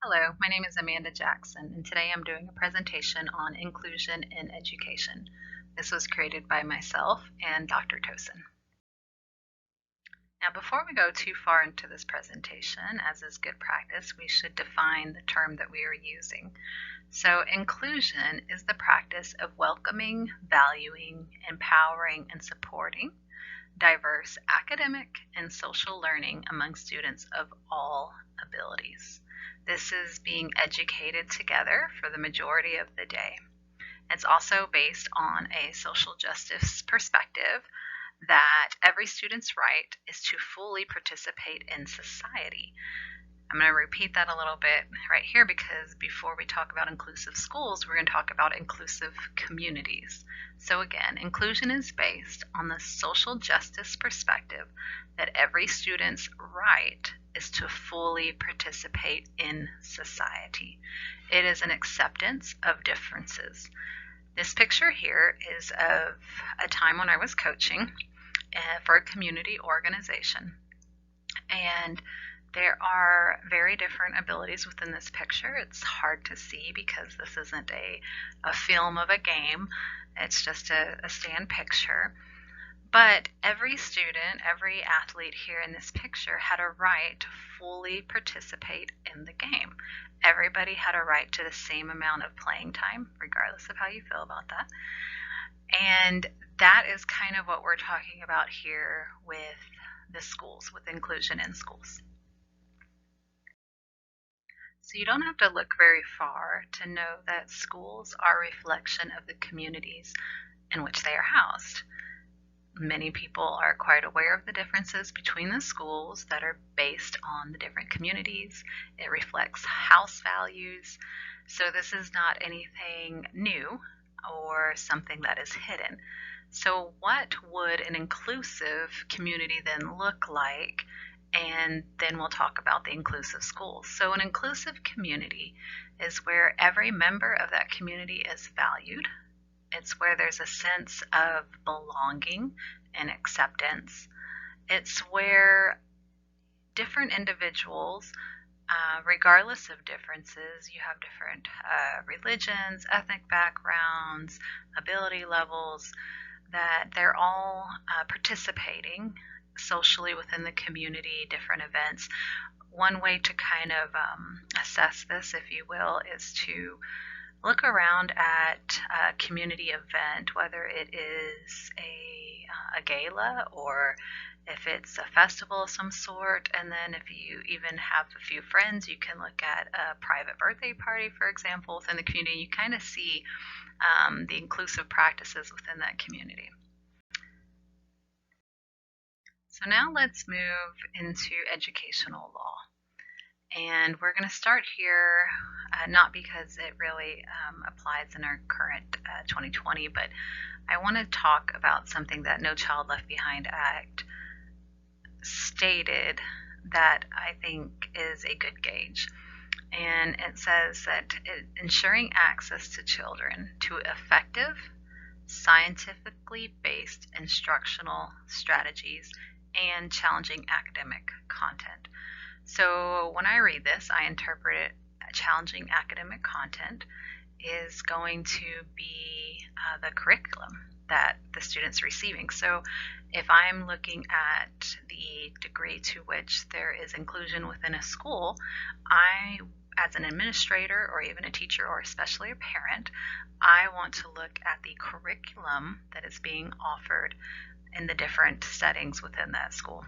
Hello, my name is Amanda Jackson, and today I'm doing a presentation on inclusion in education. This was created by myself and Dr. Tosin. Now, before we go too far into this presentation, as is good practice, we should define the term that we are using. So, inclusion is the practice of welcoming, valuing, empowering, and supporting diverse academic and social learning among students of all abilities. This is being educated together for the majority of the day. It's also based on a social justice perspective that every student's right is to fully participate in society. I'm going to repeat that a little bit right here because before we talk about inclusive schools, we're going to talk about inclusive communities. So again, inclusion is based on the social justice perspective that every student's right is to fully participate in society. It is an acceptance of differences. This picture here is of a time when I was coaching for a community organization. And there are very different abilities within this picture. It's hard to see because this isn't a film of a game. It's just a stand picture. But every student, every athlete here in this picture had a right to fully participate in the game. Everybody had a right to the same amount of playing time, regardless of how you feel about that. And that is kind of what we're talking about here with the schools, with inclusion in schools. So you don't have to look very far to know that schools are a reflection of the communities in which they are housed. Many people are quite aware of the differences between the schools that are based on the different communities. It reflects house values. So this is not anything new or something that is hidden. So what would an inclusive community then look like? And then we'll talk about the inclusive schools. So an inclusive community is where every member of that community is valued. It's where there's a sense of belonging and acceptance. It's where different individuals, regardless of differences, you have different religions, ethnic backgrounds, ability levels, that they're all participating socially within the community, different events. One way to kind of assess this, if you will, is to look around at a community event, whether it is a gala or if it's a festival of some sort. And then if you even have a few friends, you can look at a private birthday party, for example, within the community. You kind of see the inclusive practices within that community. So now let's move into educational law. And we're going to start here, not because it really applies in our current 2020, but I want to talk about something that No Child Left Behind Act stated that I think is a good gauge. And it says that ensuring access to children to effective, scientifically based instructional strategies and challenging academic content. So when I read this, I interpret it challenging academic content is going to be the curriculum that the student's receiving. So if I'm looking at the degree to which there is inclusion within a school, I, as an administrator or even a teacher or especially a parent, I want to look at the curriculum that is being offered in the different settings within that school.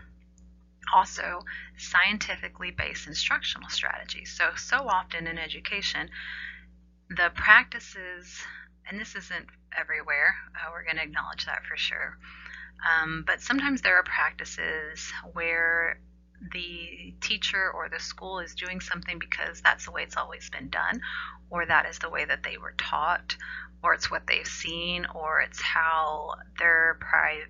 Also, scientifically based instructional strategies. So often in education, the practices, and this isn't everywhere, we're going to acknowledge that for sure, but sometimes there are practices where the teacher or the school is doing something because that's the way it's always been done, or that is the way that they were taught, or it's what they've seen, or it's how their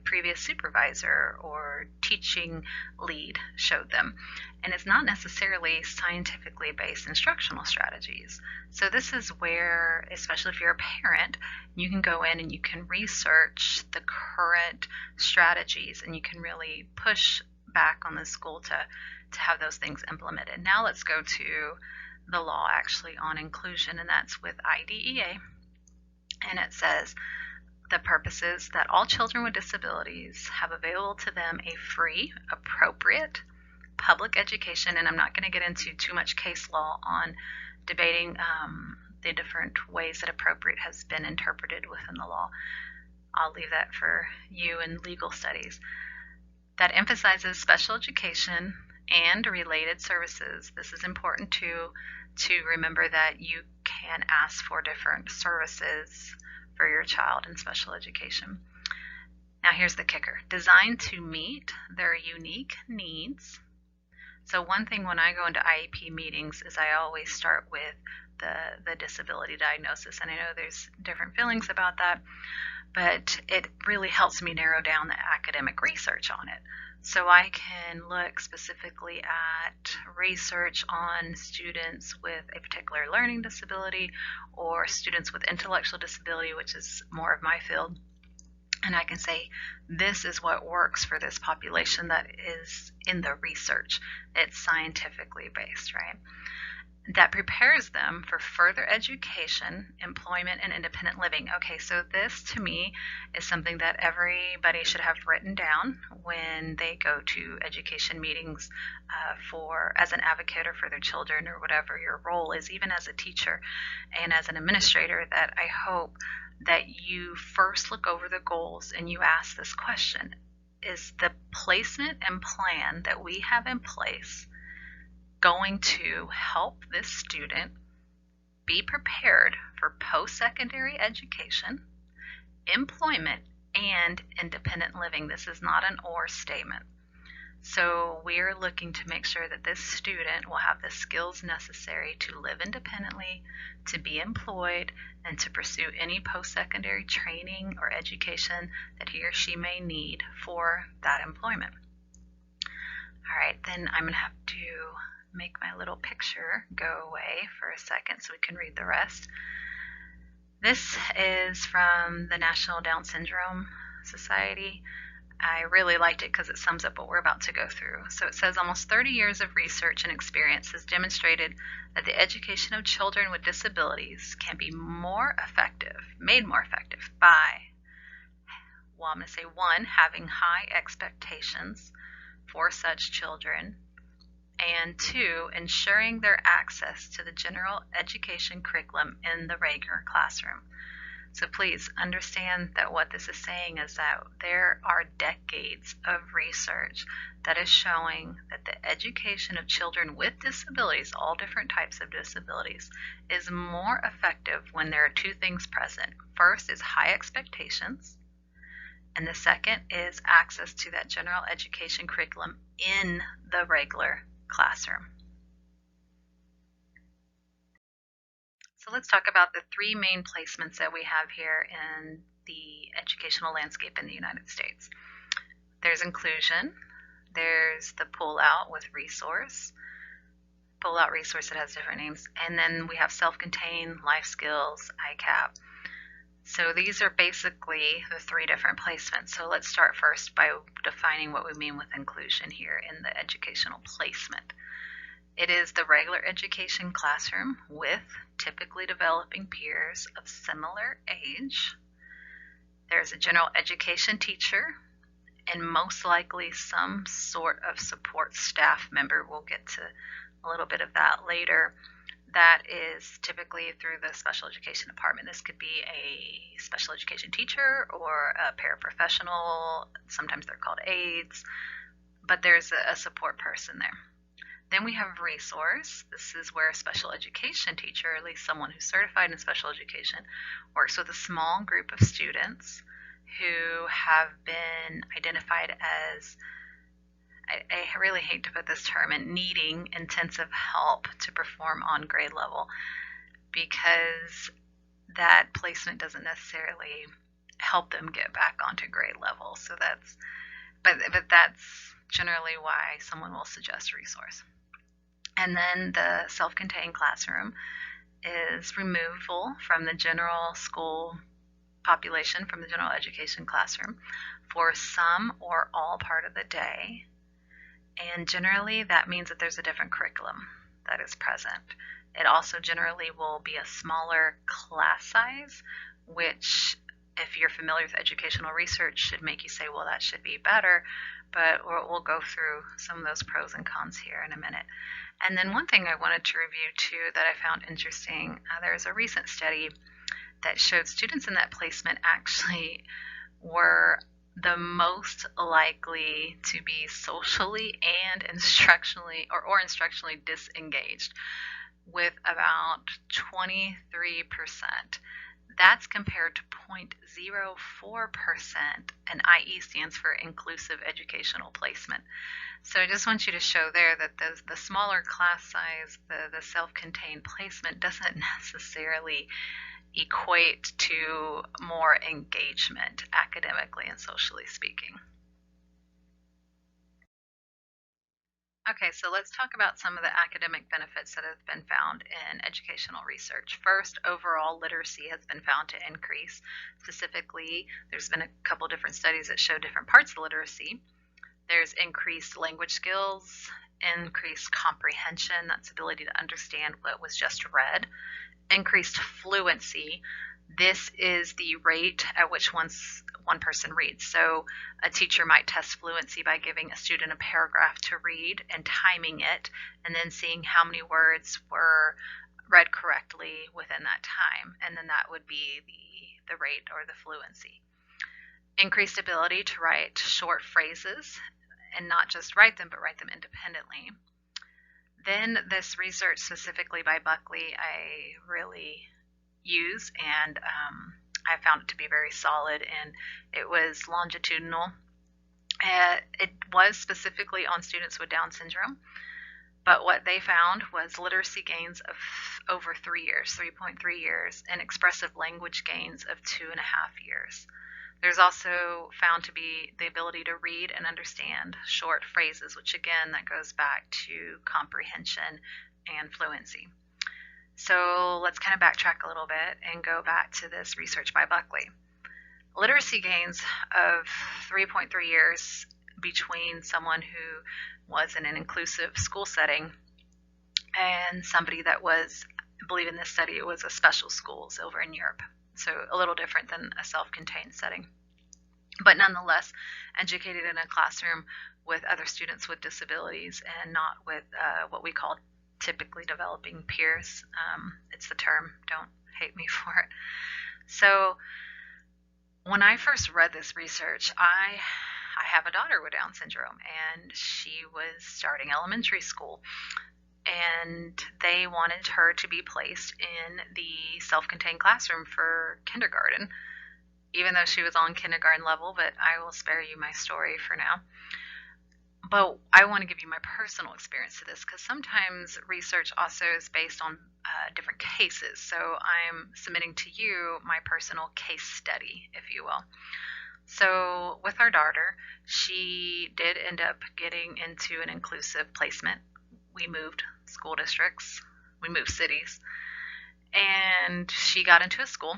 previous supervisor or teaching lead showed them. And it's not necessarily scientifically based instructional strategies. So this is where, especially if you're a parent, you can go in and you can research the current strategies and you can really push back on the school to have those things implemented. Now let's go to the law actually on inclusion, and that's with IDEA. And it says the purpose is that all children with disabilities have available to them a free, appropriate public education. And I'm not going to get into too much case law on debating the different ways that appropriate has been interpreted within the law. I'll leave that for you in legal studies. That emphasizes special education and related services. This is important to remember that you can ask for different services for your child in special education. Now here's the kicker. Designed to meet their unique needs. So one thing when I go into IEP meetings is I always start with the disability diagnosis. And I know there's different feelings about that, but it really helps me narrow down the academic research on it. So I can look specifically at research on students with a particular learning disability or students with intellectual disability, which is more of my field. And I can say, this is what works for this population that is in the research. It's scientifically based, right? That prepares them for further education, employment, and independent living. Okay, so this to me is something that everybody should have written down when they go to education meetings as an advocate or for their children or whatever your role is, even as a teacher and as an administrator, that I hope that you first look over the goals and you ask this question. Is the placement and plan that we have in place going to help this student be prepared for post-secondary education, employment, and independent living? This is not an or statement. So we're looking to make sure that this student will have the skills necessary to live independently, to be employed, and to pursue any post-secondary training or education that he or she may need for that employment. All right, then I'm going to have to make my little picture go away for a second so we can read the rest. This is from the National Down Syndrome Society. I really liked it because it sums up what we're about to go through. So it says almost 30 years of research and experience has demonstrated that the education of children with disabilities can be made more effective by, well, I'm going to say 1, having high expectations for such children, and 2, ensuring their access to the general education curriculum in the regular classroom. So please understand that what this is saying is that there are decades of research that is showing that the education of children with disabilities, all different types of disabilities, is more effective when there are 2 things present. First is high expectations, and the second is access to that general education curriculum in the regular classroom. So let's talk about the 3 main placements that we have here in the educational landscape in the United States. There's inclusion, there's the pull-out with resource, pull-out resource that has different names, and then we have self-contained, life skills, ICAP. So these are basically the 3 different placements. So let's start first by defining what we mean with inclusion here in the educational placement. It is the regular education classroom with typically developing peers of similar age. There's a general education teacher and most likely some sort of support staff member. We'll get to a little bit of that later. That is typically through the special education department. This could be a special education teacher or a paraprofessional. Sometimes they're called aides, but there's a support person there. Then we have resource. This is where a special education teacher, or at least someone who's certified in special education, works with a small group of students who have been identified as, I really hate to put this term in, needing intensive help to perform on grade level, because that placement doesn't necessarily help them get back onto grade level. So but that's generally why someone will suggest resource. And then the self-contained classroom is removal from the general school population, from the general education classroom, for some or all part of the day. And generally, that means that there's a different curriculum that is present. It also generally will be a smaller class size, which, if you're familiar with educational research, should make you say, well, that should be better. But we'll go through some of those pros and cons here in a minute. And then one thing I wanted to review too that I found interesting, there's a recent study that showed students in that placement actually were the most likely to be socially and instructionally or instructionally disengaged, with about 23%. That's compared to 0.04%, and IE stands for inclusive educational placement. So I just want you to show there that the smaller class size, the self-contained placement doesn't necessarily equate to more engagement academically and socially speaking. Okay, so let's talk about some of the academic benefits that have been found in educational research. First, overall literacy has been found to increase. Specifically, there's been a couple different studies that show different parts of literacy. There's increased language skills, increased comprehension, that's ability to understand what was just read, increased fluency. This is the rate at which one person reads. So a teacher might test fluency by giving a student a paragraph to read and timing it, and then seeing how many words were read correctly within that time. And then that would be the rate or the fluency. Increased ability to write short phrases, and not just write them, but write them independently. Then this research specifically by Buckley, I really use, and I found it to be very solid, and it was longitudinal. It was specifically on students with Down syndrome, but what they found was literacy gains of over 3 years, 3.3 years, and expressive language gains of 2.5 years. There's also found to be the ability to read and understand short phrases, which again, that goes back to comprehension and fluency. So let's kind of backtrack a little bit and go back to this research by Buckley. Literacy gains of 3.3 years between someone who was in an inclusive school setting and somebody that was, I believe in this study, it was a special schools over in Europe. So a little different than a self-contained setting. But nonetheless, educated in a classroom with other students with disabilities and not with what we call typically developing peers. It's the term, don't hate me for it. So when I first read this research, I have a daughter with Down syndrome, and she was starting elementary school, and they wanted her to be placed in the self-contained classroom for kindergarten, even though she was on kindergarten level, but I will spare you my story for now. But I want to give you my personal experience to this, because sometimes research also is based on different cases. So I'm submitting to you my personal case study, if you will. So with our daughter, she did end up getting into an inclusive placement. We moved school districts, we moved cities, and she got into a school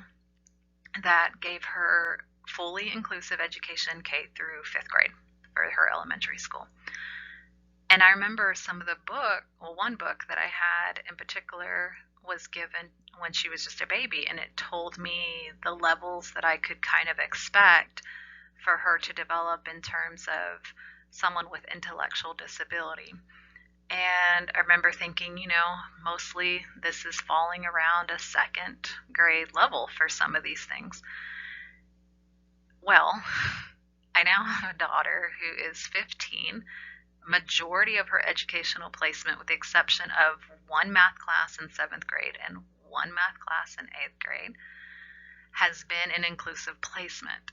that gave her fully inclusive education K through 5th grade for her elementary school. And I remember some of the one book that I had in particular was given when she was just a baby, and it told me the levels that I could kind of expect for her to develop in terms of someone with intellectual disability. And I remember thinking, mostly this is falling around a 2nd grade level for some of these things. Well, I now have a daughter who is 15. Majority of her educational placement, with the exception of one math class in 7th grade and one math class in 8th grade, has been an inclusive placement.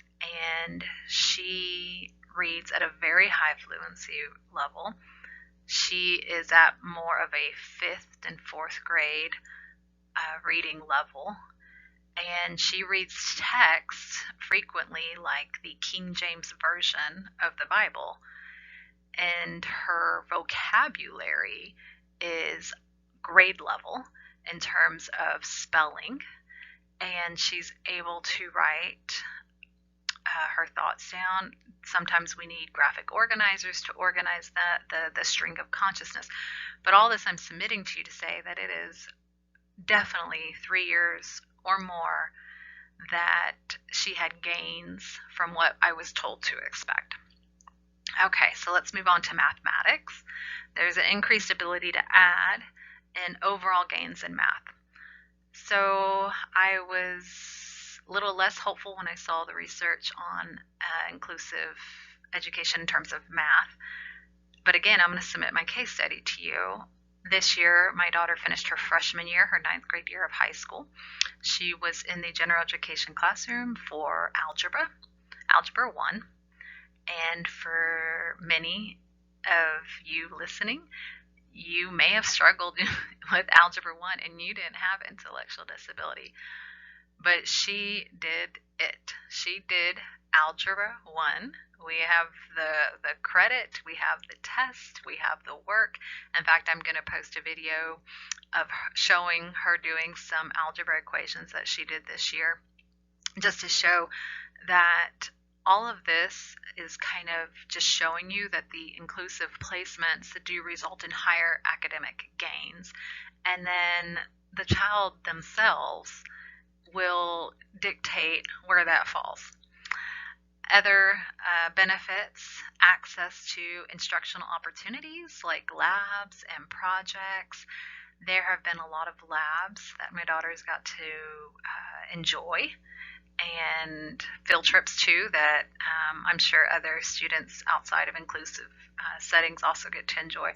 And she reads at a very high fluency level. She is at more of a 5th and 4th grade reading level. And she reads texts frequently like the King James Version of the Bible. And her vocabulary is grade level in terms of spelling. And she's able to write her thoughts down. Sometimes we need graphic organizers to organize the string of consciousness. But all this I'm submitting to you to say that it is definitely 3 years or more that she had gains from what I was told to expect. Okay, so let's move on to mathematics. There's an increased ability to add and overall gains in math. So I was a little less hopeful when I saw the research on inclusive education in terms of math. But again, I'm going to submit my case study to you. This year, my daughter finished her freshman year, her 9th grade year of high school. She was in the general education classroom for algebra 1. And for many of you listening, you may have struggled with algebra 1 and you didn't have intellectual disability. But she did it. She did algebra 1. We have the credit, we have the test, we have the work. In fact, I'm going to post a video of showing her doing some algebra equations that she did this year, just to show that all of this is kind of just showing you that the inclusive placements do result in higher academic gains. And then the child themselves will dictate where that falls. Other benefits, access to instructional opportunities like labs and projects. There have been a lot of labs that my daughter's got to enjoy, and field trips too that I'm sure other students outside of inclusive settings also get to enjoy.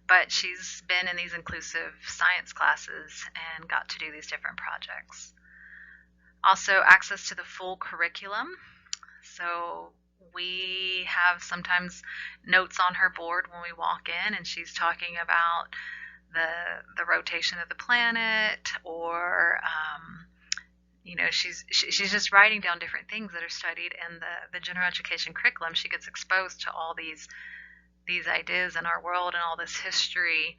But she's been in these inclusive science classes and got to do these different projects. Also, access to the full curriculum. So we have sometimes notes on her board when we walk in, and she's talking about the rotation of the planet, or she's just writing down different things that are studied in the general education curriculum. She gets exposed to all these ideas in our world and all this history,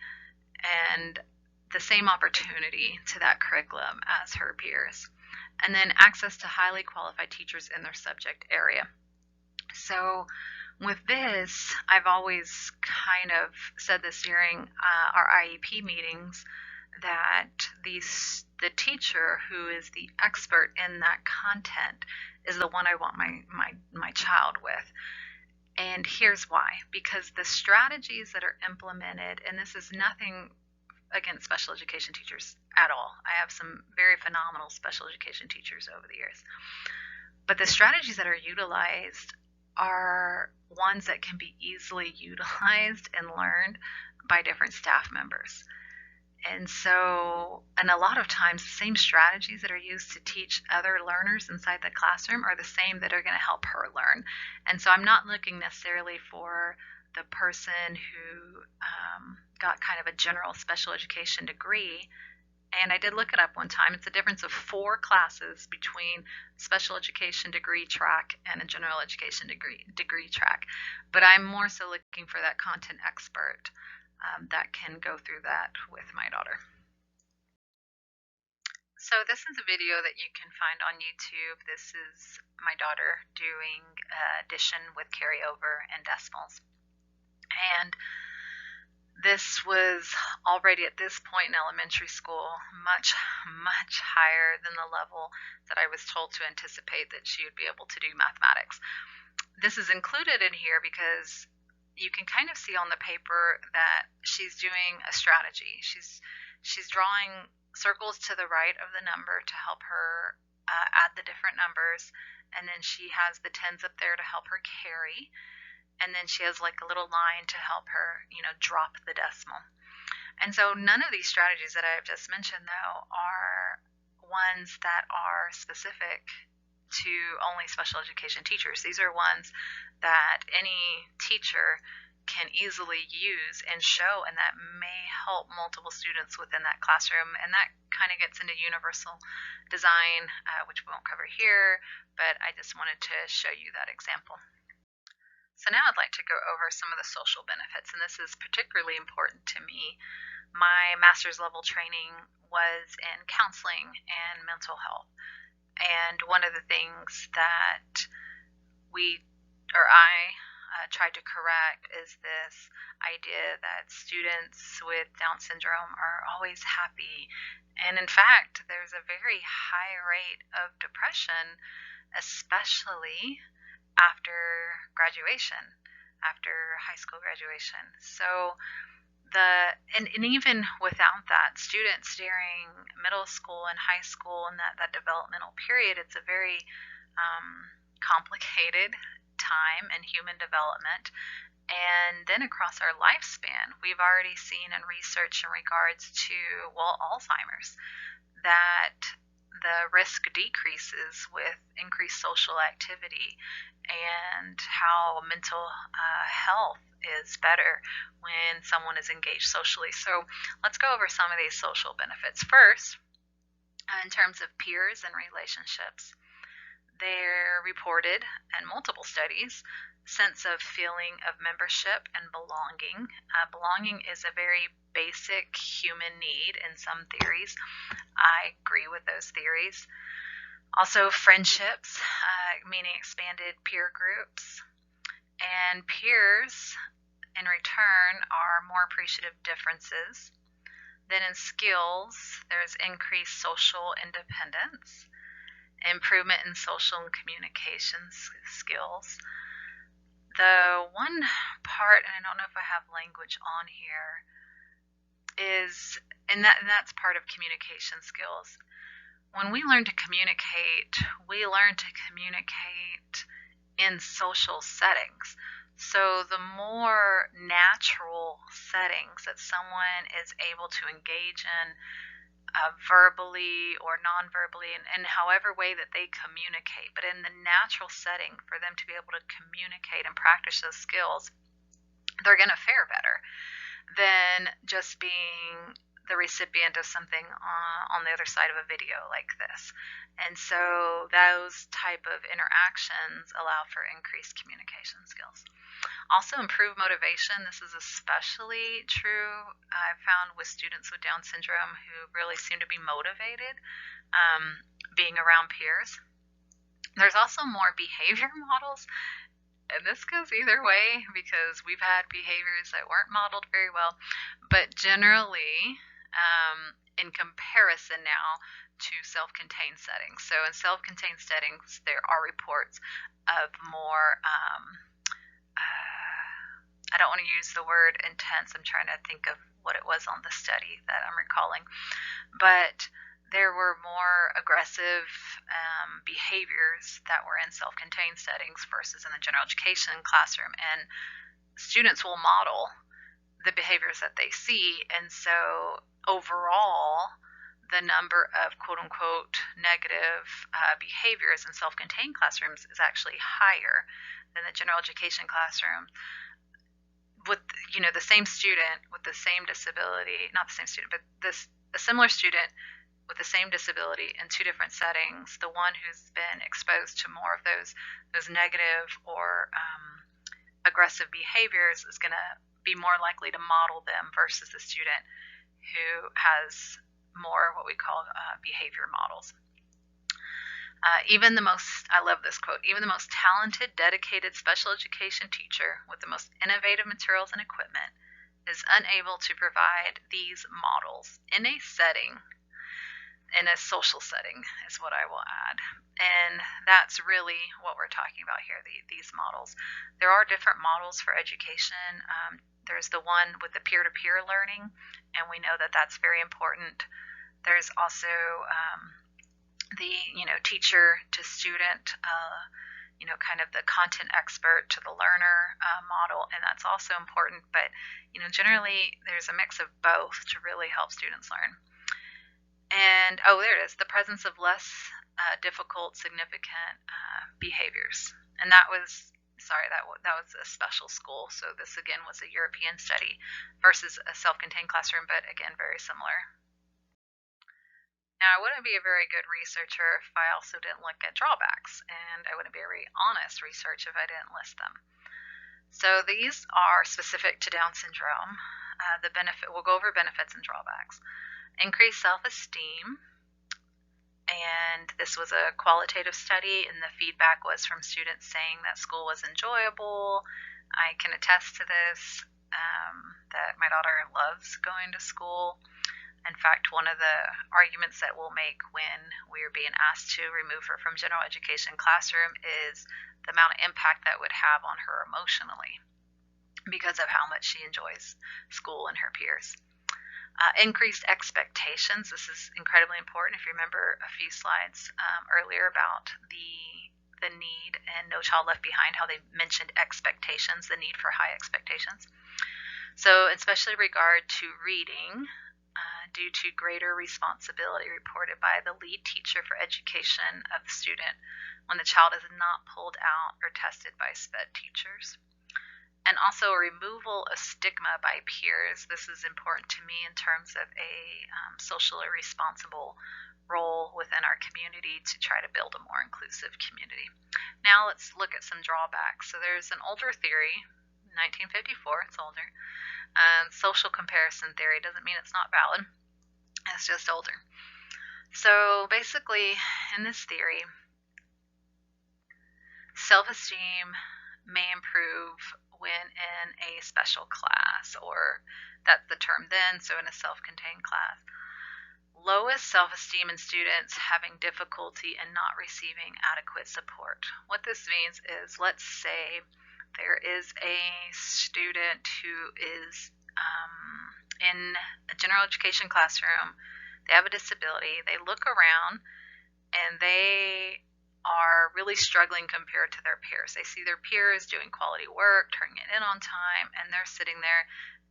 and the same opportunity to that curriculum as her peers. And then access to highly qualified teachers in their subject area. So with this, I've always kind of said this during our IEP meetings, that the teacher who is the expert in that content is the one I want my child with. And here's why. Because the strategies that are implemented, and this is nothing against special education teachers at all. I have some very phenomenal special education teachers over the years. But the strategies that are utilized are ones that can be easily utilized and learned by different staff members. And a lot of times the same strategies that are used to teach other learners inside the classroom are the same that are going to help her learn. And so I'm not looking necessarily for the person who got kind of a general special education degree. And I did look it up one time. It's a difference of 4 classes between special education degree track and a general education degree track. But I'm more so looking for that content expert that can go through that with my daughter. So this is a video that you can find on YouTube. This is my daughter doing addition with carryover and decimals. And this was already at this point in elementary school much, much higher than the level that I was told to anticipate that she would be able to do mathematics. This is included in here because you can kind of see on the paper that she's doing a strategy. She's drawing circles to the right of the number to help her add the different numbers, and then she has the tens up there to help her carry. And then she has like a little line to help her, drop the decimal. And so none of these strategies that I've just mentioned, though, are ones that are specific to only special education teachers. These are ones that any teacher can easily use and show, and that may help multiple students within that classroom. And that kind of gets into universal design, which we won't cover here, but I just wanted to show you that example. So now I'd like to go over some of the social benefits, and this is particularly important to me. My master's level training was in counseling and mental health. And one of the things that we or I tried to correct is this idea that students with Down syndrome are always happy. And in fact, there's a very high rate of depression, especially after graduation, after high school graduation. So and even without that, students during middle school and high school and that developmental period, it's a very complicated time in human development. And then across our lifespan, we've already seen in research in regards to, well, Alzheimer's, that the risk decreases with increased social activity, and how mental health is better when someone is engaged socially. So let's go over some of these social benefits. First, in terms of peers and relationships, they're reported in multiple studies sense of feeling of membership and belonging. Belonging is a very basic human need in some theories. I agree with those theories. Also, friendships, meaning expanded peer groups. And peers, in return, are more appreciative of differences. Then in skills, there's increased social independence, improvement in social and communications skills. The one part, and I don't know if I have language on here, is, and that's part of communication skills. When we learn to communicate, we learn to communicate in social settings. So the more natural settings that someone is able to engage in, verbally or non-verbally, and however way that they communicate, but in the natural setting for them to be able to communicate and practice those skills, they're going to fare better than just being the recipient of something on the other side of a video like this. And so those type of interactions allow for increased communication skills. Also, improved motivation. This is especially true, I've found, with students with Down syndrome who really seem to be motivated being around peers. There's also more behavior models. And this goes either way because we've had behaviors that weren't modeled very well. But generally, in comparison now to self-contained settings. So in self-contained settings, there are reports of more, I don't want to use the word intense. I'm trying to think of what it was on the study that I'm recalling. But there were more aggressive behaviors that were in self-contained settings versus in the general education classroom. And students will model the behaviors that they see. And so overall, the number of quote-unquote negative behaviors in self-contained classrooms is actually higher than the general education classroom. With the same student with the same disability, not the same student, but a similar student with the same disability in two different settings, the one who's been exposed to more of those negative or aggressive behaviors is going to be more likely to model them versus the student who has more what we call behavior models. I love this quote, even the most talented, dedicated special education teacher with the most innovative materials and equipment is unable to provide these models in a setting, in a social setting is what I will add. And that's really what we're talking about here, these models. There are different models for education. There's the one with the peer-to-peer learning, and we know that that's very important. There's also the teacher to student, kind of the content expert to the learner model, and that's also important. But generally there's a mix of both to really help students learn. And there it is, the presence of less difficult, significant behaviors. And that was a special school. So this again was a European study versus a self-contained classroom, but again very similar. Now, I wouldn't be a very good researcher if I also didn't look at drawbacks, and I wouldn't be a very honest researcher if I didn't list them. So these are specific to Down syndrome. We'll go over benefits and drawbacks. Increased self-esteem, And this was a qualitative study, and the feedback was from students saying that school was enjoyable. I can attest to this, that my daughter loves going to school. In fact, one of the arguments that we'll make when we are being asked to remove her from general education classroom is the amount of impact that would have on her emotionally because of how much she enjoys school and her peers. Increased expectations. This is incredibly important. If you remember a few slides earlier about the need and No Child Left Behind, how they mentioned expectations, the need for high expectations. So, especially regard to reading, due to greater responsibility reported by the lead teacher for education of the student when the child is not pulled out or tested by SPED teachers. And also a removal of stigma by peers. This is important to me in terms of a socially responsible role within our community to try to build a more inclusive community. Now let's look at some drawbacks. So there's an older theory, 1954, it's older. Social comparison theory doesn't mean it's not valid. It's just older. So basically, in this theory, self-esteem may improve when in a special class, or that's the term then, so in a self-contained class. Lowest self-esteem in students having difficulty in not receiving adequate support. What this means is, let's say there is a student who is in a general education classroom, they have a disability, they look around and they are really struggling compared to their peers. They see their peers doing quality work, turning it in on time, and they're sitting there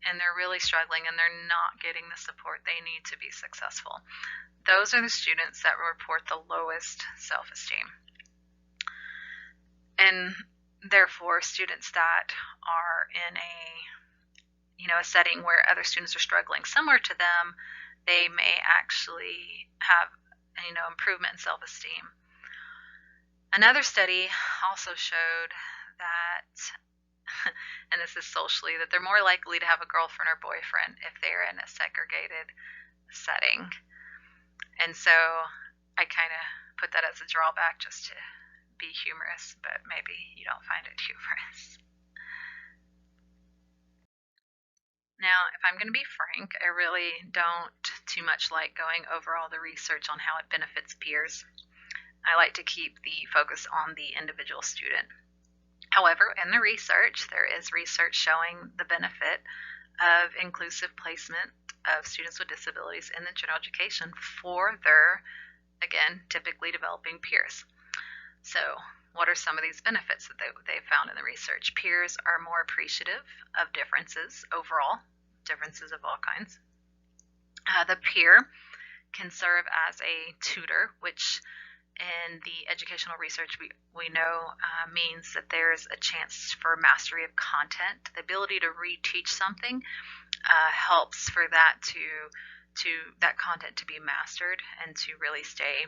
and they're really struggling and they're not getting the support they need to be successful. Those are the students that report the lowest self-esteem. And therefore, students that are in a setting where other students are struggling similar to them, they may actually have improvement in self-esteem. Another study also showed that, and this is socially, that they're more likely to have a girlfriend or boyfriend if they're in a segregated setting. And so I kind of put that as a drawback just to be humorous, but maybe you don't find it humorous. Now, if I'm going to be frank, I really don't too much like going over all the research on how it benefits peers. I like to keep the focus on the individual student. However, in the research, there is research showing the benefit of inclusive placement of students with disabilities in the general education for their, again, typically developing peers. So, what are some of these benefits that they found in the research? Peers are more appreciative of differences overall, differences of all kinds. The peer can serve as a tutor, which in the educational research we know means that there's a chance for mastery of content. The ability to reteach something helps for that that content to be mastered and to really stay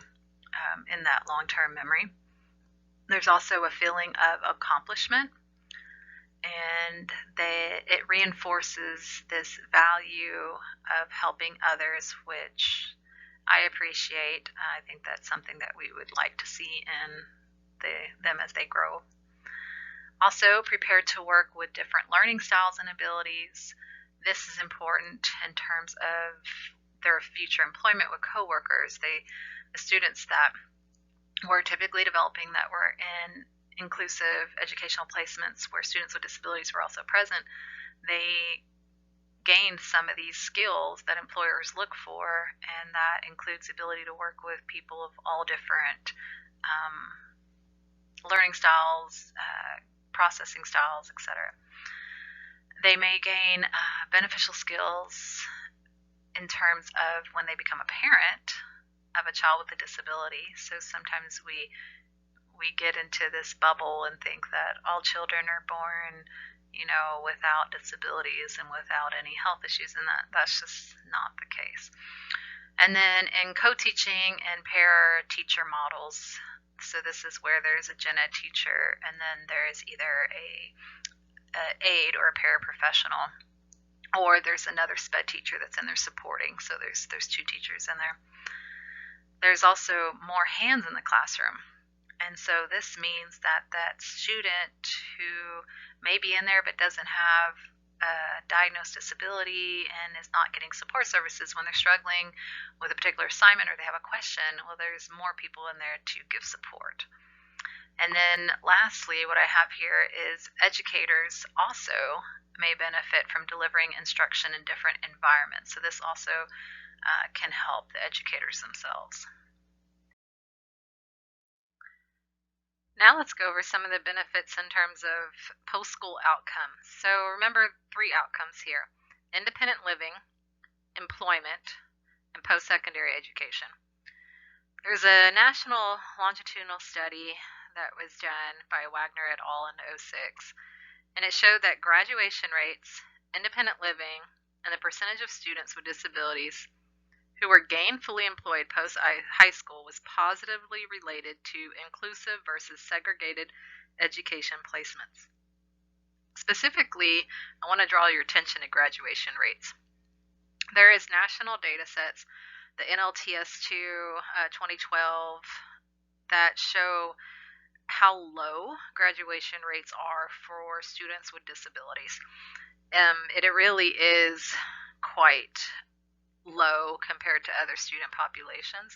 in that long-term memory. There's also a feeling of accomplishment, and it reinforces this value of helping others, which I appreciate. I think that's something that we would like to see in them as they grow. Also, prepared to work with different learning styles and abilities. This is important in terms of their future employment with coworkers. The students that were typically developing, that were in inclusive educational placements where students with disabilities were also present, they gained some of these skills that employers look for, and that includes the ability to work with people of all different learning styles, processing styles, etc. They may gain beneficial skills in terms of when they become a parent of a child with a disability. So sometimes we get into this bubble and think that all children are born without disabilities and without any health issues, and that's just not the case. And then in co-teaching and pair-teacher models, so this is where there's a gen ed teacher and then there's either a aide or a paraprofessional, or there's another SPED teacher that's in there supporting, so there's two teachers in there. There's also more hands in the classroom. And so this means that that student who may be in there but doesn't have a diagnosed disability and is not getting support services when they're struggling with a particular assignment or they have a question, well, there's more people in there to give support. And then lastly, what I have here is educators also may benefit from delivering instruction in different environments. So this also can help the educators themselves. Now let's go over some of the benefits in terms of post-school outcomes. So remember 3 outcomes here: independent living, employment, and post-secondary education. There's a national longitudinal study that was done by Wagner et al. In '06, and it showed that graduation rates, independent living, and the percentage of students with disabilities who were gainfully employed post-high school was positively related to inclusive versus segregated education placements. Specifically, I want to draw your attention to graduation rates. There is national data sets, the NLTS2 2012, that show how low graduation rates are for students with disabilities. It really is quite low compared to other student populations.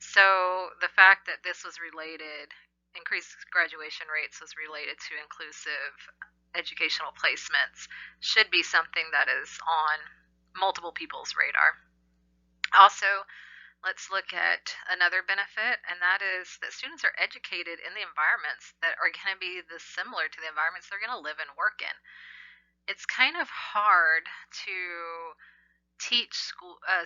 So the fact that this was related, increased graduation rates was related to inclusive educational placements, should be something that is on multiple people's radar. Also, let's look at another benefit, and that is that students are educated in the environments that are going to be similar to the environments they're going to live and work in. It's kind of hard to teach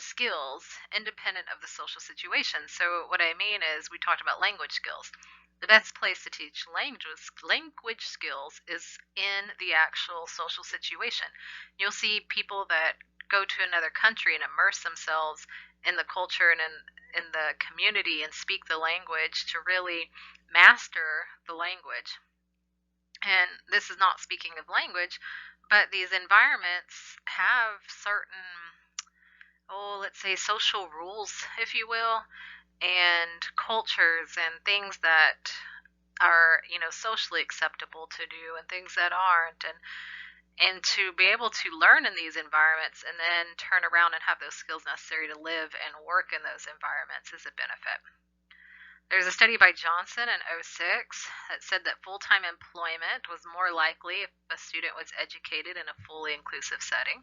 skills independent of the social situation. So what I mean is, we talked about language skills. The best place to teach language skills is in the actual social situation. You'll see people that go to another country and immerse themselves in the culture and in the community and speak the language to really master the language. And this is not speaking of language, but these environments have certain, let's say social rules, if you will, and cultures and things that are, socially acceptable to do and things that aren't. And to be able to learn in these environments and then turn around and have those skills necessary to live and work in those environments is a benefit. There's a study by Johnson in '06 that said that full-time employment was more likely if a student was educated in a fully inclusive setting.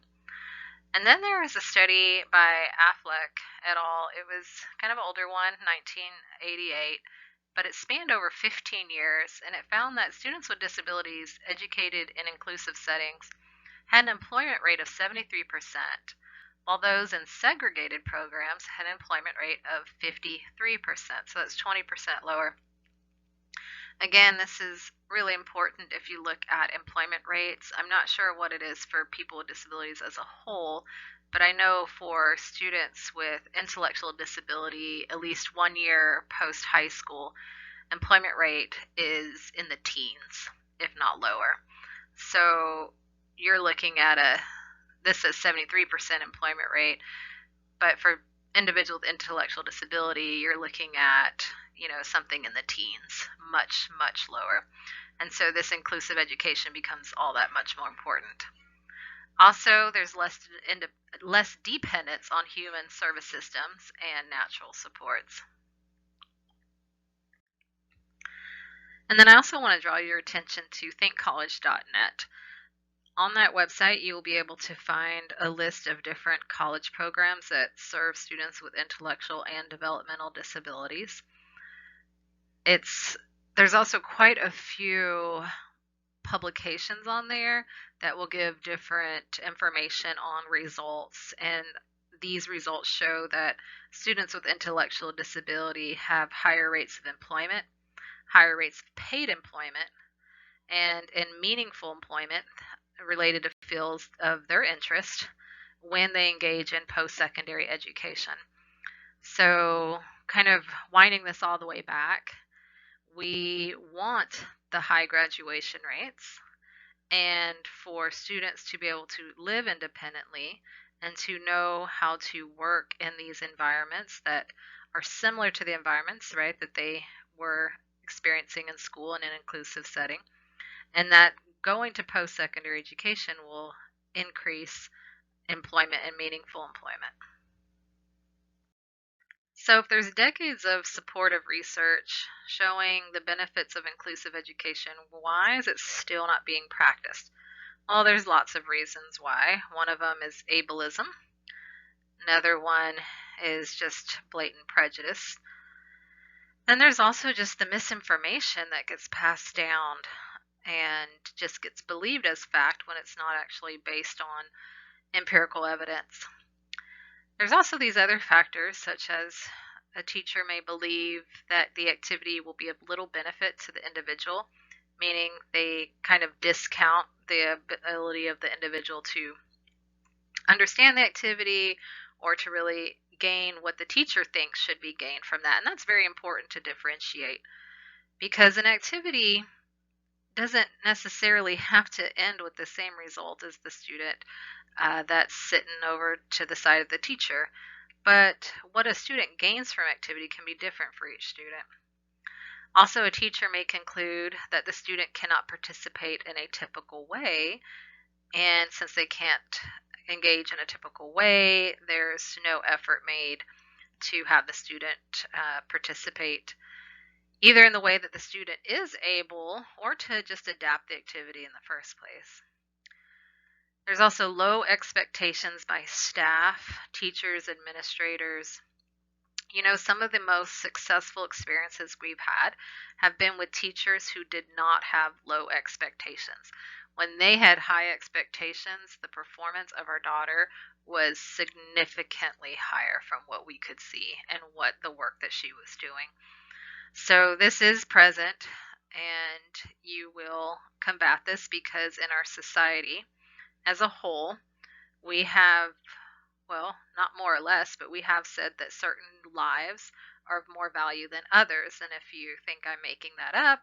And then there was a study by Affleck et al. It was kind of an older one, 1988, but it spanned over 15 years, and it found that students with disabilities educated in inclusive settings had an employment rate of 73%, while those in segregated programs had an employment rate of 53%, so that's 20% lower. Again, this is really important if you look at employment rates. I'm not sure what it is for people with disabilities as a whole, but I know for students with intellectual disability, at least 1 year post high school, employment rate is in the teens, if not lower. So you're looking at this says 73% employment rate, but for individuals with intellectual disability, you're looking at, something in the teens, much, much lower. And so this inclusive education becomes all that much more important. Also, there's less dependence on human service systems and natural supports. And then I also want to draw your attention to thinkcollege.net. On that website, you will be able to find a list of different college programs that serve students with intellectual and developmental disabilities. There's also quite a few publications on there that will give different information on results, and these results show that students with intellectual disability have higher rates of employment, higher rates of paid employment, and in meaningful employment related to fields of their interest when they engage in post-secondary education. So kind of winding this all the way back, we want the high graduation rates and for students to be able to live independently and to know how to work in these environments that are similar to the environments, right, that they were experiencing in school in an inclusive setting, and that going to post secondary education will increase employment and meaningful employment. So, if there's decades of supportive research showing the benefits of inclusive education, why is it still not being practiced? Well, there's lots of reasons why. One of them is ableism. Another one is just blatant prejudice. Then there's also just the misinformation that gets passed down and just gets believed as fact when it's not actually based on empirical evidence. There's also these other factors, such as a teacher may believe that the activity will be of little benefit to the individual, meaning they kind of discount the ability of the individual to understand the activity or to really gain what the teacher thinks should be gained from that. And that's very important to differentiate because an activity doesn't necessarily have to end with the same result as the student that's sitting over to the side of the teacher. But what a student gains from activity can be different for each student. Also, a teacher may conclude that the student cannot participate in a typical way, and since they can't engage in a typical way, there's no effort made to have the student participate either in the way that the student is able or to just adapt the activity in the first place. There's also low expectations by staff, teachers, administrators. Some of the most successful experiences we've had have been with teachers who did not have low expectations. When they had high expectations, the performance of our daughter was significantly higher from what we could see and what the work that she was doing. So this is present, and you will combat this because in our society as a whole, we have, well, not more or less, but we have said that certain lives are of more value than others. And if you think I'm making that up,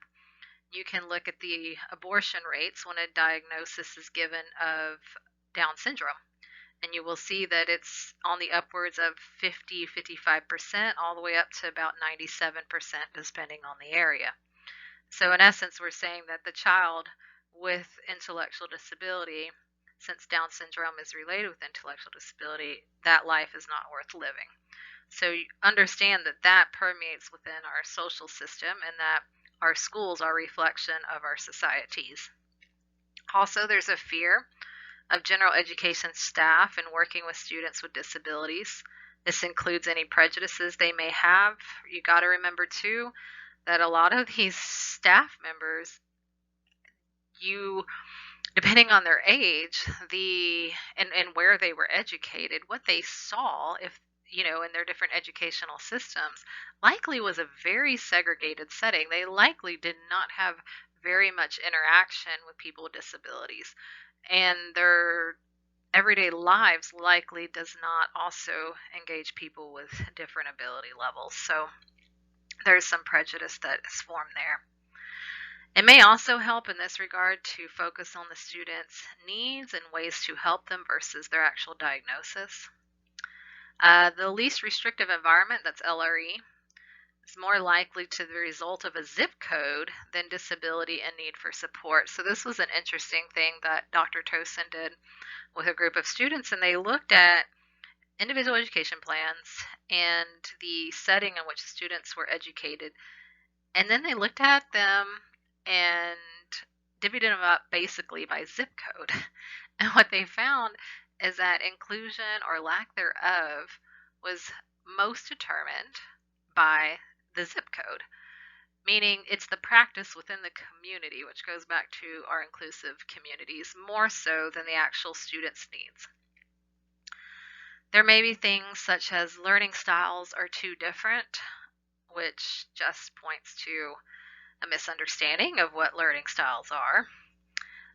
you can look at the abortion rates when a diagnosis is given of Down syndrome. And you will see that it's on the upwards of 50, 55%, all the way up to about 97%, depending on the area. So, in essence, we're saying that the child with intellectual disability, since Down syndrome is related with intellectual disability, that life is not worth living. So, you understand that that permeates within our social system and that our schools are a reflection of our societies. Also, there's a fear of general education staff in working with students with disabilities. This includes any prejudices they may have. You got to remember, too, that a lot of these staff members, depending on their age, and where they were educated, what they saw, if in their different educational systems, likely was a very segregated setting. They likely did not have very much interaction with people with disabilities, and their everyday lives likely does not also engage people with different ability levels. So there's some prejudice that is formed there. It may also help in this regard to focus on the student's needs and ways to help them versus their actual diagnosis. The least restrictive environment, that's LRE, is more likely to the result of a zip code than disability and need for support. So this was an interesting thing that Dr. Tosin did with a group of students, and they looked at individual education plans and the setting in which students were educated, and then they looked at them and divvied them up basically by zip code. And what they found is that inclusion or lack thereof was most determined by the zip code, meaning it's the practice within the community, which goes back to our inclusive communities, more so than the actual student's needs. There may be things such as learning styles are too different, which just points to a misunderstanding of what learning styles are.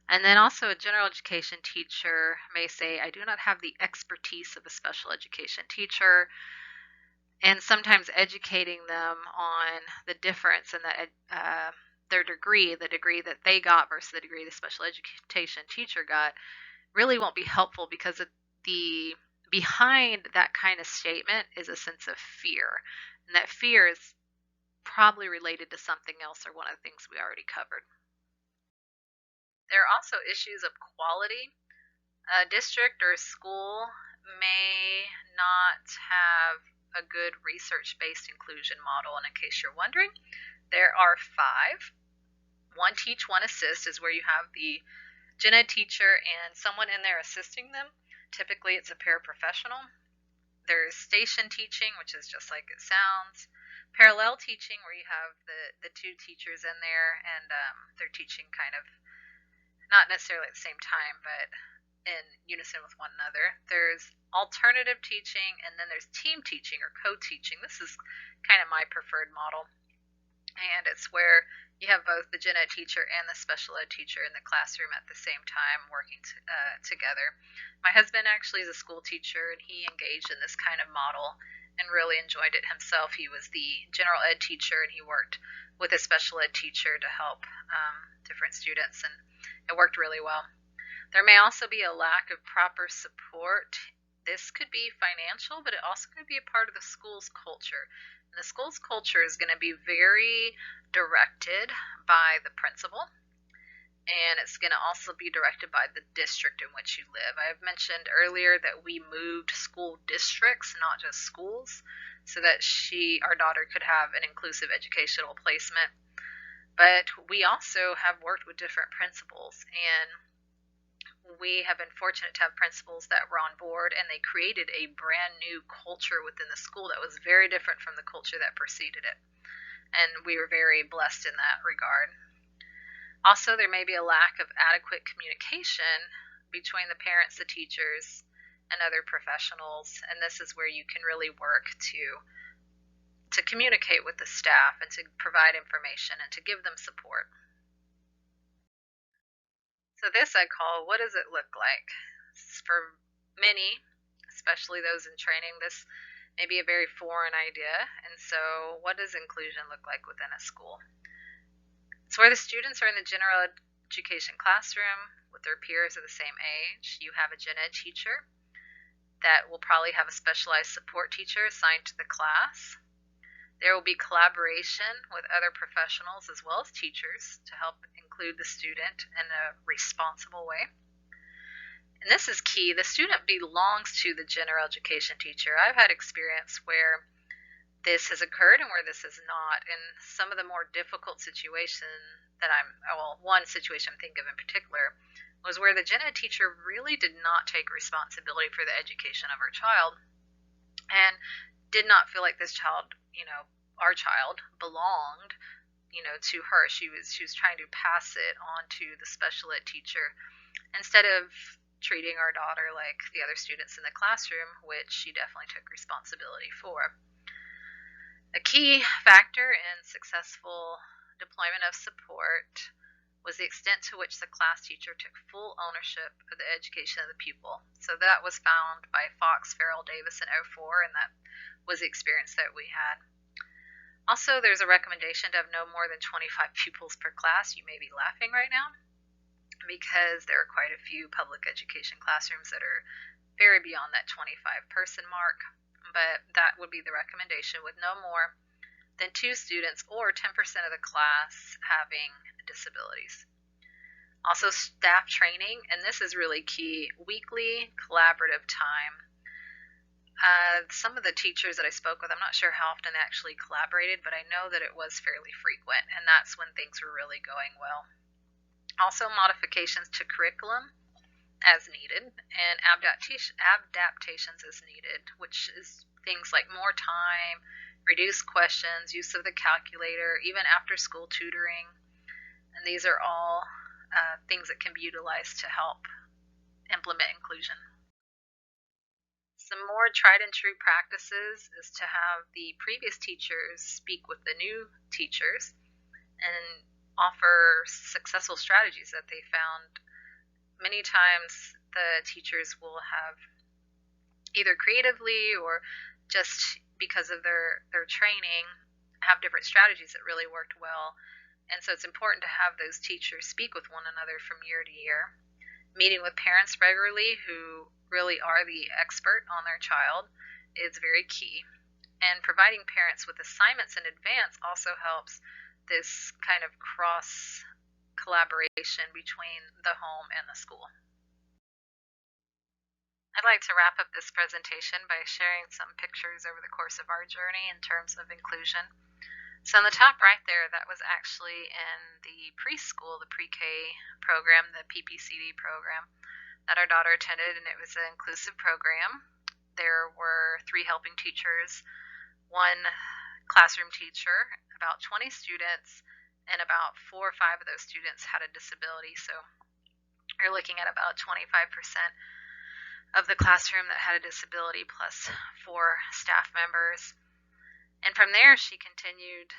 And then also a general education teacher may say, I do not have the expertise of a special education teacher, and sometimes educating them on the difference in their degree, the degree that they got versus the degree the special education teacher got, really won't be helpful because the behind that kind of statement is a sense of fear. And that fear is probably related to something else or one of the things we already covered. There are also issues of quality. A district or school may not have a good research-based inclusion model. And in case you're wondering, there are 5. One teach, one assist is where you have the gen ed teacher and someone in there assisting them. Typically, it's a paraprofessional. There's station teaching, which is just like it sounds. Parallel teaching, where you have the 2 teachers in there and they're teaching kind of not necessarily at the same time, but in unison with one another. There's alternative teaching, and then there's team teaching or co-teaching. This is kind of my preferred model. And it's where you have both the gen ed teacher and the special ed teacher in the classroom at the same time working together. My husband actually is a school teacher, and he engaged in this kind of model and really enjoyed it himself. He was the general ed teacher, and he worked with a special ed teacher to help different students, and it worked really well. There may also be a lack of proper support. This could be financial, but it also could be a part of the school's culture. And the school's culture is going to be very directed by the principal, and it's going to also be directed by the district in which you live. I have mentioned earlier that we moved school districts, not just schools, so that our daughter could have an inclusive educational placement. But we also have worked with different principals, and we have been fortunate to have principals that were on board, and they created a brand new culture within the school that was very different from the culture that preceded it. And we were very blessed in that regard. Also, there may be a lack of adequate communication between the parents, the teachers, and other professionals, and this is where you can really work to communicate with the staff and to provide information and to give them support. So this I call, what does it look like? For many, especially those in training, this may be a very foreign idea. And so what does inclusion look like within a school? It's where the students are in the general education classroom with their peers of the same age. You have a gen ed teacher that will probably have a specialized support teacher assigned to the class. There will be collaboration with other professionals as well as teachers to help include the student in a responsible way. And this is key. The student belongs to the general education teacher. I've had experience where this has occurred and where this has not. And some of the more difficult situations one situation I'm thinking of in particular was where the gen ed teacher really did not take responsibility for the education of her child and did not feel like this child, our child, belonged, to her. She was trying to pass it on to the special ed teacher instead of treating our daughter like the other students in the classroom, which she definitely took responsibility for. A key factor in successful deployment of support was the extent to which the class teacher took full ownership of the education of the pupil. So that was found by Fox, Farrell, Davis in 2004, and that was the experience that we had. Also, there's a recommendation to have no more than 25 pupils per class. You may be laughing right now because there are quite a few public education classrooms that are very beyond that 25-person mark, but that would be the recommendation, with no more than 2 students or 10% of the class having disabilities. Also, staff training, and this is really key, weekly collaborative time. Some of the teachers that I spoke with, I'm not sure how often they actually collaborated, but I know that it was fairly frequent, and that's when things were really going well. Also, modifications to curriculum as needed, and adaptations as needed, which is things like more time, reduced questions, use of the calculator, even after-school tutoring. And these are all things that can be utilized to help implement inclusion. Some more tried and true practices is to have the previous teachers speak with the new teachers and offer successful strategies that they found. Many times the teachers will have either creatively or just because of their training have different strategies that really worked well. And so it's important to have those teachers speak with one another from year to year. Meeting with parents regularly who really are the expert on their child is very key. And providing parents with assignments in advance also helps this kind of cross collaboration between the home and the school. I'd like to wrap up this presentation by sharing some pictures over the course of our journey in terms of inclusion. So on the top right there, that was actually in the preschool, the pre-K program, the PPCD program that our daughter attended, and it was an inclusive program. There were 3 helping teachers, 1 classroom teacher, about 20 students, and about 4 or 5 of those students had a disability. So you're looking at about 25% of the classroom that had a disability plus 4 staff members. And from there, she continued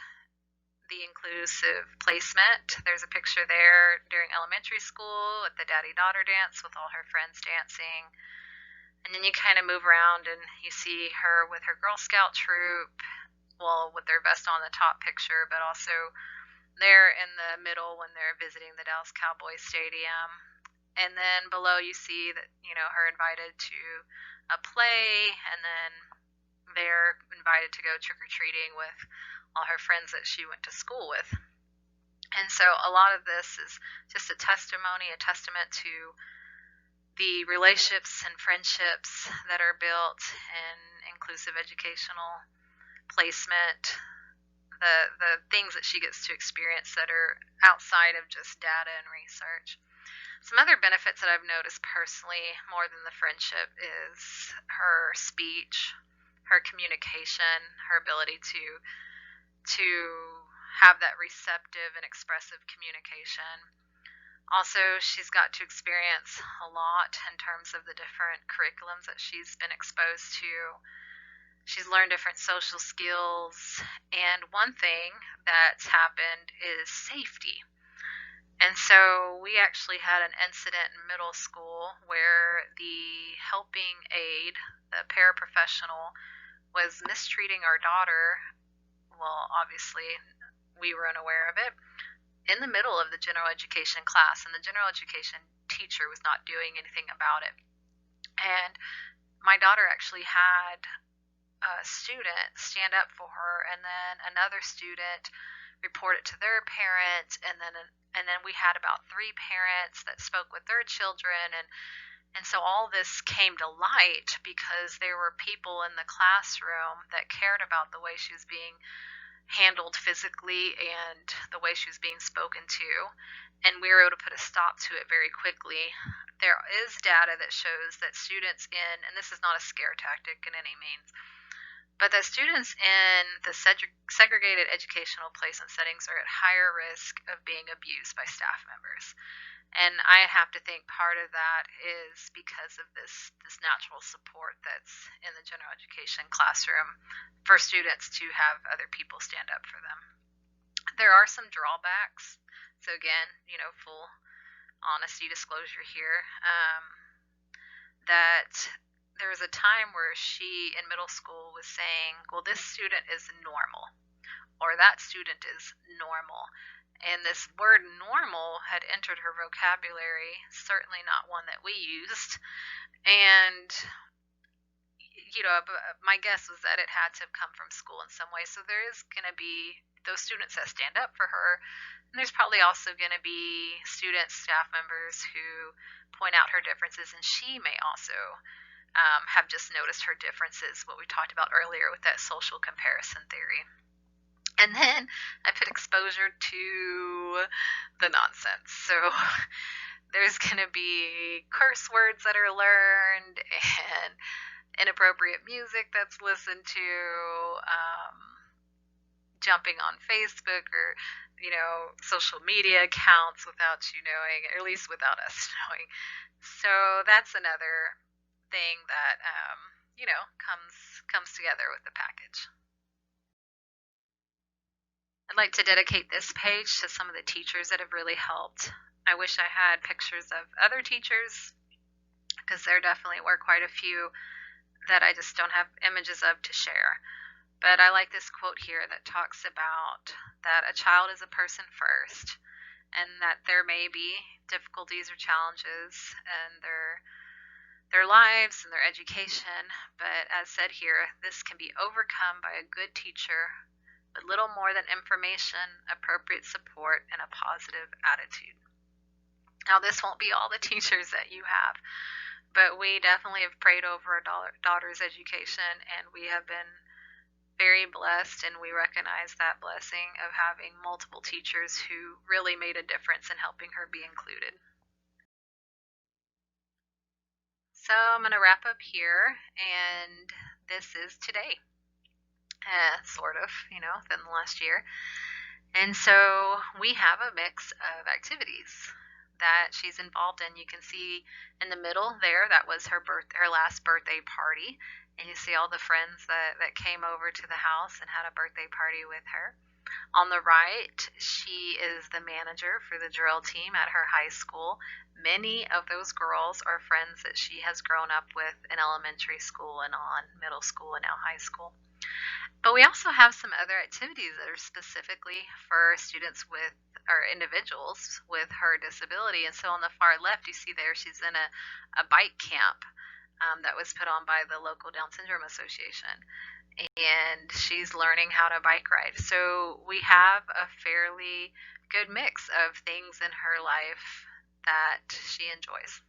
the inclusive placement. There's a picture there during elementary school at the daddy-daughter dance with all her friends dancing. And then you kind of move around and you see her with her Girl Scout troop, well, with their vest on the top picture, but also there in the middle when they're visiting the Dallas Cowboys Stadium. And then below you see that, her invited to a play, and then they're invited to go trick-or-treating with all her friends that she went to school with. And so a lot of this is just a testimony, a testament to the relationships and friendships that are built in inclusive educational placement, the things that she gets to experience that are outside of just data and research. Some other benefits that I've noticed personally, more than the friendship, is her speech, her communication, her ability to have that receptive and expressive communication. Also, she's got to experience a lot in terms of the different curriculums that she's been exposed to. She's learned different social skills, and one thing that's happened is safety. And so we actually had an incident in middle school where the helping aide, the paraprofessional, was mistreating our daughter. Well, obviously, we were unaware of it in the middle of the general education class, and the general education teacher was not doing anything about it. And my daughter actually had a student stand up for her, and then another student report it to their parent, and then we had about 3 parents that spoke with their children, and so all this came to light because there were people in the classroom that cared about the way she was being handled physically and the way she was being spoken to, and we were able to put a stop to it very quickly. There is data that shows that students and this is not a scare tactic in any means, but that students in the segregated educational placement settings are at higher risk of being abused by staff members. And I have to think part of that is because of this natural support that's in the general education classroom for students to have other people stand up for them. There are some drawbacks. So again, full honesty disclosure here, that there was a time where she in middle school was saying, well, this student is normal, or that student is normal. And this word normal had entered her vocabulary, certainly not one that we used. And, my guess was that it had to have come from school in some way. So there is going to be those students that stand up for her. And there's probably also going to be students, staff members who point out her differences. And she may also have just noticed her differences, what we talked about earlier with that social comparison theory. And then I put exposure to the nonsense. So there's going to be curse words that are learned and inappropriate music that's listened to, jumping on Facebook or, social media accounts without you knowing, or at least without us knowing. So that's another thing that comes together with the package. I'd like to dedicate this page to some of the teachers that have really helped. I wish I had pictures of other teachers because there definitely were quite a few that I just don't have images of to share. But I like this quote here that talks about that a child is a person first, and that there may be difficulties or challenges in their lives and their education, but as said here, this can be overcome by a good teacher with little more than information, appropriate support, and a positive attitude. Now, this won't be all the teachers that you have, but we definitely have prayed over our daughter's education, and we have been very blessed, and we recognize that blessing of having multiple teachers who really made a difference in helping her be included. So I'm going to wrap up here, and this is today, sort of, within the last year. And so we have a mix of activities that she's involved in. You can see in the middle there, that was her last birthday party. And you see all the friends that came over to the house and had a birthday party with her. On the right, she is the manager for the drill team at her high school. Many of those girls are friends that she has grown up with in elementary school and on middle school and now high school. But we also have some other activities that are specifically for students with or individuals with her disability. And so on the far left, you see there she's in a bike camp that was put on by the local Down Syndrome Association. And she's learning how to bike ride. So we have a fairly good mix of things in her life that she enjoys.